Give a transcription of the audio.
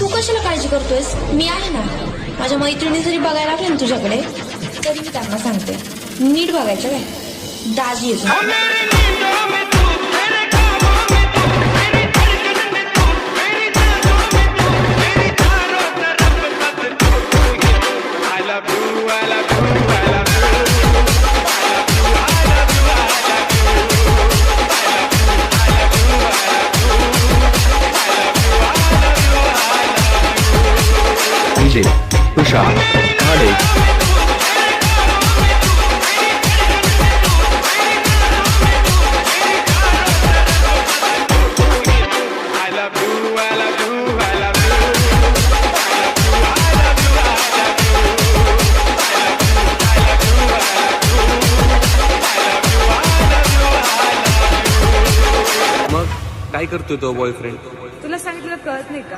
तू कशाला काळजी करतोयस? मी आहे ना. माझ्या मैत्रिणी जरी बघायला लागल्या ना तुझ्याकडे, तरी मी त्यांना सांगते नीट बघायचं काय, दाजी येतो. DJ तुषार खाडे. मग काय करतोय तो बॉयफ्रेंड? तुला सांगितलं कळत नाही का?